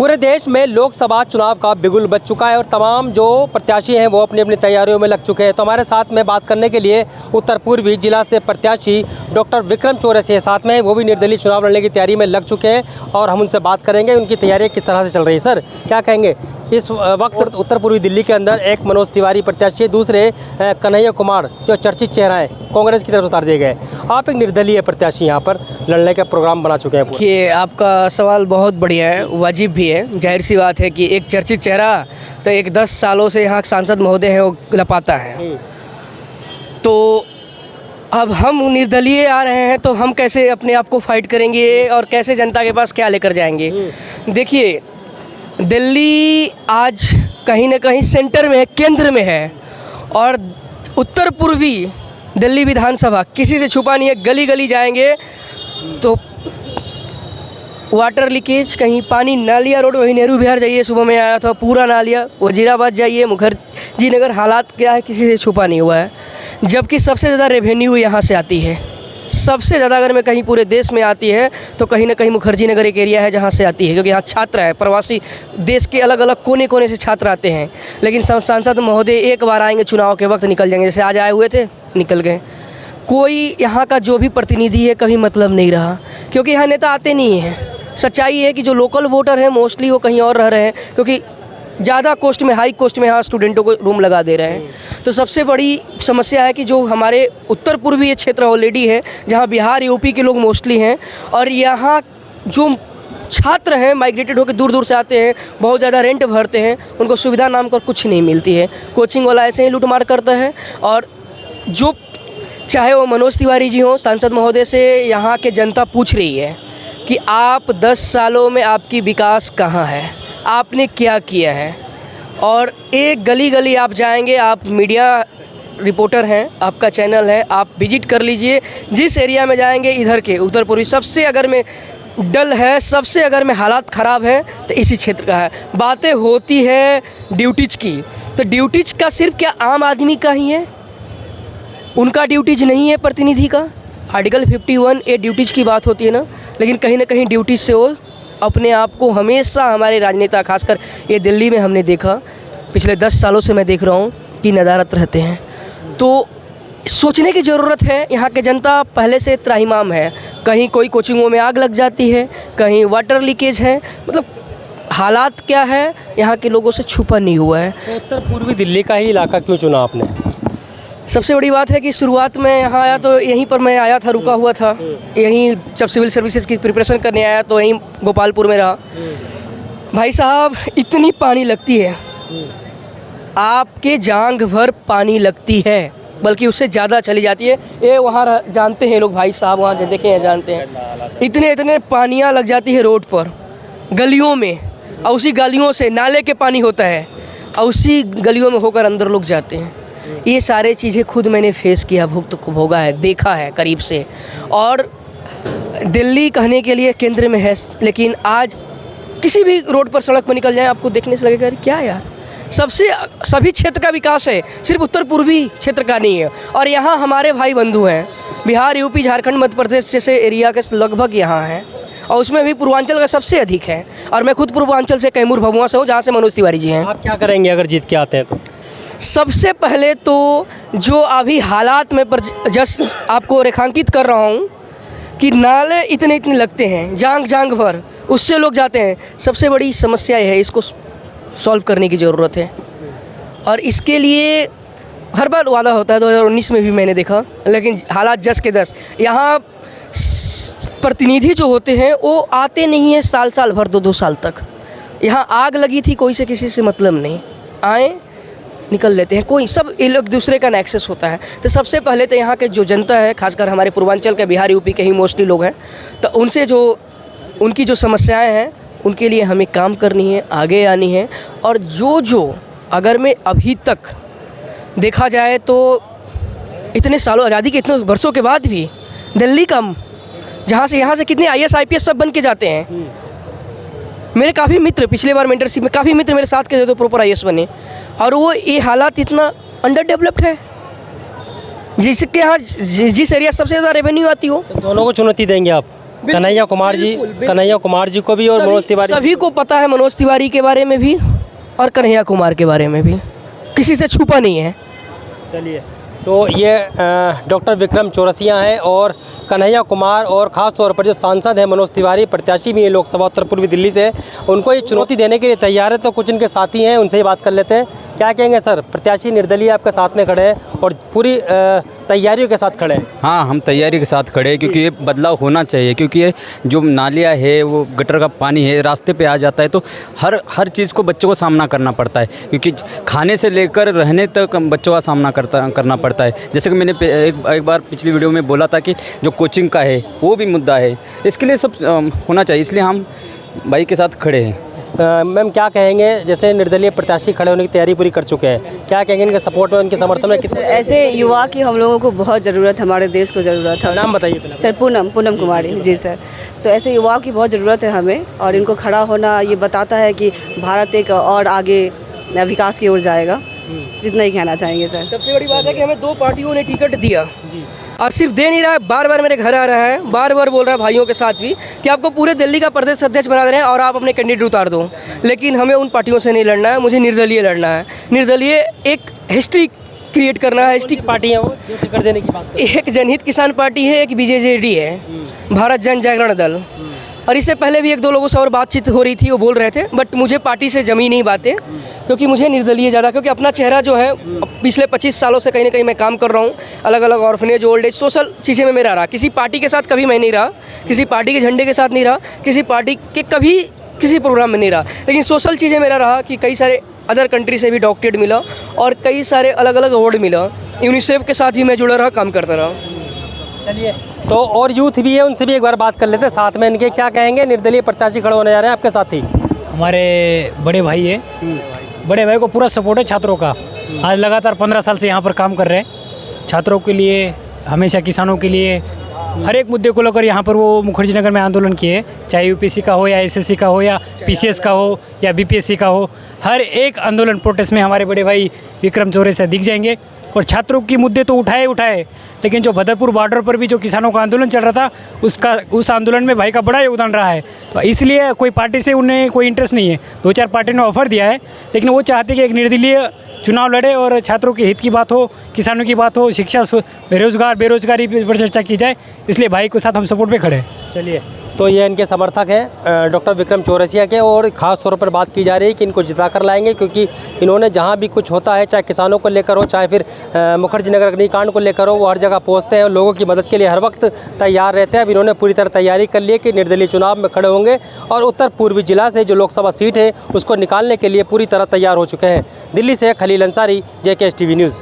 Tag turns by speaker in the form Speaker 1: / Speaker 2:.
Speaker 1: पूरे देश में लोकसभा चुनाव का बिगुल बज चुका है और तमाम जो प्रत्याशी हैं वो अपनी अपनी तैयारियों में लग चुके हैं। तो हमारे साथ में बात करने के लिए उत्तर पूर्वी जिला से प्रत्याशी डॉक्टर विक्रम चौरसिया साथ में, वो भी निर्दलीय चुनाव लड़ने की तैयारी में लग चुके हैं और हम उनसे बात करेंगे उनकी तैयारियाँ किस तरह से चल रही है। सर, क्या कहेंगे इस वक्त उत्तर पूर्वी दिल्ली के अंदर एक मनोज तिवारी प्रत्याशी, दूसरे कन्हैया कुमार जो चर्चित चेहरा है कांग्रेस की तरफ उतार दिए गए, आप एक निर्दलीय प्रत्याशी यहाँ पर लड़ने का प्रोग्राम बना चुके हैं।
Speaker 2: देखिए, आपका सवाल बहुत बढ़िया है, वाजिब भी है। जाहिर सी बात है कि एक चर्चित चेहरा तो एक 10 सालों से यहाँ सांसद महोदय हैं वो लपाता है, तो अब हम निर्दलीय आ रहे हैं तो हम कैसे अपने आप को फाइट करेंगे और कैसे जनता के पास क्या लेकर जाएंगे। देखिए, दिल्ली आज कहीं ना कहीं सेंटर में है, केंद्र में है, और उत्तर पूर्वी दिल्ली विधानसभा किसी से छुपा नहीं है। गली गली जाएंगे तो वाटर लीकेज, कहीं पानी, नालिया रोड, वहीं नेहरू विहार जाइए, सुबह में आया था पूरा नालिया, वजीराबाद जाइए, मुखर्जी नगर, हालात क्या है किसी से छुपा नहीं हुआ है। जबकि सबसे ज़्यादा रेवेन्यू यहाँ से आती है, सबसे ज़्यादा अगर मैं कहीं पूरे देश में आती है तो कहीं ना कहीं मुखर्जी नगर एक एरिया है जहाँ से आती है, क्योंकि यहाँ छात्र है, प्रवासी देश के अलग अलग कोने कोने से छात्र आते हैं। लेकिन सांसद महोदय एक बार आएंगे, चुनाव के वक्त निकल जाएंगे, जैसे आज आए हुए थे निकल गए। कोई यहाँ का जो भी प्रतिनिधि है कभी मतलब नहीं रहा, क्योंकि यहाँ नेता आते नहीं हैं। सच्चाई है कि जो लोकल वोटर हैं मोस्टली वो कहीं और रह रहे हैं, क्योंकि ज़्यादा कॉस्ट में, हाई कॉस्ट में यहाँ स्टूडेंटों को रूम लगा दे रहे हैं। तो सबसे बड़ी समस्या है कि जो हमारे उत्तर पूर्वी ये क्षेत्र ऑलरेडी है, जहाँ बिहार यूपी के लोग मोस्टली हैं, और यहाँ जो छात्र हैं माइग्रेटेड होकर दूर दूर से आते हैं, बहुत ज़्यादा रेंट भरते हैं, उनको सुविधा नाम पर कुछ नहीं मिलती है। कोचिंग वाला ऐसे ही लूटमार करता है, और जो चाहे वो मनोज तिवारी जी हों, सांसद महोदय से यहाँ के जनता पूछ रही है कि आप 10 सालों में आपकी विकास कहाँ है, आपने क्या किया है। और एक गली गली आप जाएंगे, आप मीडिया रिपोर्टर हैं, आपका चैनल है, आप विजिट कर लीजिए, जिस एरिया में जाएंगे इधर के उत्तर पूर्वी सबसे अगर में डल है, सबसे अगर में हालात ख़राब है तो इसी क्षेत्र का है। बातें होती है ड्यूटीज की, तो ड्यूटीज का सिर्फ क्या आम आदमी का ही है, उनका ड्यूटीज नहीं है प्रतिनिधि का। आर्टिकल 51A ड्यूटीज की बात होती है ना, लेकिन कहीं ना कहीं ड्यूटीज से वो अपने आप को हमेशा, हमारे राजनेता खासकर ये दिल्ली में हमने देखा, पिछले 10 सालों से मैं देख रहा हूँ कि नदारत रहते हैं। तो सोचने की ज़रूरत है, यहाँ के जनता पहले से त्राहिमाम है। कहीं कोई कोचिंगों में आग लग जाती है, कहीं वाटर लीकेज है, मतलब हालात क्या है यहाँ के लोगों से छुपा नहीं हुआ है।
Speaker 1: तो उत्तर पूर्वी दिल्ली का ही इलाका क्यों चुना आपने?
Speaker 2: सबसे बड़ी बात है कि शुरुआत में यहाँ आया तो यहीं पर मैं आया था, रुका हुआ था यहीं, जब सिविल सर्विसेज की प्रिपरेशन करने आया तो यहीं गोपालपुर में रहा। भाई साहब, इतनी पानी लगती है, आपके जांघ भर पानी लगती है, बल्कि उससे ज़्यादा चली जाती है। ये वहाँ जानते हैं लोग, भाई साहब वहाँ देखे हैं, जानते हैं, इतने पानियाँ लग जाती है रोड पर, गलियों में, और उसी गलियों से नाले के पानी होता है, और उसी गलियों में होकर अंदर लोग जाते हैं। ये सारे चीज़ें खुद मैंने फेस किया, भोगा है, देखा है करीब से। और दिल्ली कहने के लिए केंद्र में है, लेकिन आज किसी भी रोड पर, सड़क पर निकल जाए, आपको देखने से लगेगा क्या यार, सभी क्षेत्र का विकास है, सिर्फ उत्तर पूर्वी क्षेत्र का नहीं है। और यहाँ हमारे भाई बंधु हैं, बिहार, यूपी, झारखंड, मध्य प्रदेश जैसे एरिया के लगभग यहाँ हैं, और उसमें भी पूर्वांचल का सबसे अधिक है। और मैं खुद पूर्वांचल से, कैमूर भभुआ से हूँ, जहाँ से मनोज तिवारी जी हैं।
Speaker 1: आप क्या करेंगे अगर जीत के आते हैं तो?
Speaker 2: सबसे पहले तो जो अभी हालात में जस्ट आपको रेखांकित कर रहा हूँ कि नाले इतने लगते हैं, जांग भर, उससे लोग जाते हैं। सबसे बड़ी समस्या है, इसको सॉल्व करने की ज़रूरत है। और इसके लिए हर बार वादा होता है, 2019 में भी मैंने देखा, लेकिन हालात 10 के 10। यहाँ प्रतिनिधि जो होते हैं वो आते नहीं हैं साल भर, 2-2 साल तक। यहाँ आग लगी थी, कोई से किसी से मतलब नहीं, आए निकल लेते हैं, कोई सब ये लोग दूसरे का एक्सेस होता है। तो सबसे पहले तो यहाँ के जो जनता है, खासकर हमारे पूर्वांचल के, बिहार यूपी के ही मोस्टली लोग हैं, तो उनसे जो उनकी जो समस्याएं हैं उनके लिए हमें काम करनी है, आगे आनी है। और जो अगर मैं अभी तक देखा जाए तो इतने सालों, आज़ादी के इतने वर्षों के बाद भी दिल्ली का, जहाँ से यहाँ से कितने IAS IPS सब बन के जाते हैं। मेरे काफ़ी मित्र, पिछले बार मेंटरशिप में काफ़ी मित्र मेरे साथ के जो प्रॉपर IAS बने, और वो ये हालात इतना अंडर डेवलप्ड है, जिसके यहाँ जिस एरिया सबसे ज़्यादा रेवेन्यू आती हो।
Speaker 1: तो दोनों को चुनौती देंगे आप? कन्हैया कुमार जी को भी और मनोज तिवारी।
Speaker 2: सभी को पता है मनोज तिवारी के बारे में भी और कन्हैया कुमार के बारे में भी, किसी से छुपा नहीं है।
Speaker 1: चलिए, तो ये डॉक्टर विक्रम चौरसिया हैं और कन्हैया कुमार और ख़ास तौर पर जो सांसद हैं मनोज तिवारी, प्रत्याशी भी हैं लोकसभा उत्तर पूर्वी दिल्ली से, उनको ये चुनौती देने के लिए तैयार है। तो कुछ इनके साथी हैं, उनसे ही बात कर लेते हैं। क्या कहेंगे सर, प्रत्याशी निर्दलीय आपके साथ में खड़े हैं और पूरी तैयारियों के साथ खड़े हैं?
Speaker 3: हाँ, हम तैयारी के साथ खड़े हैं क्योंकि ये बदलाव होना चाहिए, क्योंकि ये जो नालियाँ है, वो गटर का पानी है, रास्ते पे आ जाता है, तो हर चीज़ को बच्चों को सामना करना पड़ता है, क्योंकि खाने से लेकर रहने तक बच्चों का सामना करना पड़ता है। जैसे कि मैंने एक बार पिछली वीडियो में बोला था कि जो कोचिंग का है वो भी मुद्दा है, इसके लिए सब होना चाहिए, इसलिए हम भाई के साथ खड़े हैं।
Speaker 1: मैम क्या कहेंगे, जैसे निर्दलीय प्रत्याशी खड़े होने की तैयारी पूरी कर चुके हैं, क्या कहेंगे इनके सपोर्ट में, उनके समर्थन में? कितने
Speaker 4: ऐसे युवा की हम लोगों को बहुत ज़रूरत है, हमारे देश को ज़रूरत है।
Speaker 1: नाम बताइए पहले।
Speaker 4: Sir Poonam Kumari ji sir. तो ऐसे युवाओं की बहुत ज़रूरत है हमें, और इनको खड़ा होना ये बताता है कि भारत एक और आगे विकास की ओर जाएगा। इतना ही कहना चाहेंगे सर।
Speaker 2: सबसे बड़ी बात है कि हमें 2 पार्टियों ने टिकट दिया और सिर्फ दे नहीं रहा है, बार बार मेरे घर आ रहा है, बार बार बोल रहा है भाइयों के साथ भी कि आपको पूरे दिल्ली का प्रदेश अध्यक्ष बना दे रहे हैं और आप अपने कैंडिडेट उतार दो। लेकिन हमें उन पार्टियों से नहीं लड़ना है, मुझे निर्दलीय लड़ना है। निर्दलीय एक हिस्ट्री क्रिएट करना है। हिस्ट्री
Speaker 1: पार्टी है वो जो टिकट देने की बात?
Speaker 2: एक जनहित किसान पार्टी है, एक बीजेजेडी है, भारत जन जागरण दल। और इससे पहले भी 1-2 लोगों से और बातचीत हो रही थी, वो बोल रहे थे, बट मुझे पार्टी से जमी नहीं बातें, क्योंकि मुझे निर्दलीय ज़्यादा, क्योंकि अपना चेहरा जो है पिछले 25 सालों से कहीं ना कहीं मैं काम कर रहा हूँ, अलग अलग ऑर्फनेज, ओल्ड एज, सोशल चीज़ें में मेरा रहा। किसी पार्टी के साथ कभी मैं नहीं रहा, किसी पार्टी के झंडे के साथ नहीं रहा, किसी पार्टी के कभी किसी प्रोग्राम में नहीं रहा, लेकिन सोशल चीज़ें मेरा रहा कि कई सारे अदर कंट्री से भी डॉक्टरेट मिला और कई सारे अलग अलग अवार्ड मिला। यूनिसेफ के साथ भी मैं जुड़ा रहा, काम करता रहा।
Speaker 1: चलिए, तो और यूथ भी है, उनसे भी एक बार बात कर लेते हैं साथ में। इनके क्या कहेंगे, निर्दलीय प्रत्याशी खड़े होने जा रहे हैं आपके साथ ही?
Speaker 5: हमारे बड़े भाई है, बड़े भाई को पूरा सपोर्ट है छात्रों का। आज लगातार 15 साल से यहाँ पर काम कर रहे हैं, छात्रों के लिए, हमेशा किसानों के लिए, हर एक मुद्दे को लेकर यहाँ पर वो मुखर्जी नगर में आंदोलन किए, चाहे यूपीएससी का हो या एसएससी का हो या पीसीएस का हो या बीपीएससी का हो, हर एक आंदोलन प्रोटेस्ट में हमारे बड़े भाई विक्रम चौरसिया दिख जाएंगे। और छात्रों की मुद्दे तो उठाए, लेकिन जो भदरपुर बॉर्डर पर भी जो किसानों का आंदोलन चल रहा था, उस आंदोलन में भाई का बड़ा योगदान रहा है। तो इसलिए कोई पार्टी से उन्हें कोई इंटरेस्ट नहीं है। 2-4 पार्टी ने ऑफर दिया है, लेकिन वो चाहते कि एक निर्दलीय चुनाव लड़े और छात्रों के हित की बात हो, किसानों की बात हो, शिक्षा, बेरोजगारी पर चर्चा की जाए, इसलिए भाई के साथ हम सपोर्ट पे खड़े हैं।
Speaker 1: चलिए, तो ये इनके समर्थक हैं डॉक्टर विक्रम चौरसिया के, और ख़ास तौर पर बात की जा रही है कि इनको जिता कर लाएंगे, क्योंकि इन्होंने जहाँ भी कुछ होता है, चाहे किसानों को लेकर हो, चाहे फिर मुखर्जी नगर अग्निकांड को लेकर हो, वो हर जगह पहुँचते हैं और लोगों की मदद के लिए हर वक्त तैयार रहते हैं। अब इन्होंने पूरी तरह तैयारी कर ली है कि निर्दलीय चुनाव में खड़े होंगे और उत्तर पूर्वी जिला से जो लोकसभा सीट है उसको निकालने के लिए पूरी तरह तैयार हो चुके हैं। दिल्ली से Khalil Ansari, JKS TV news.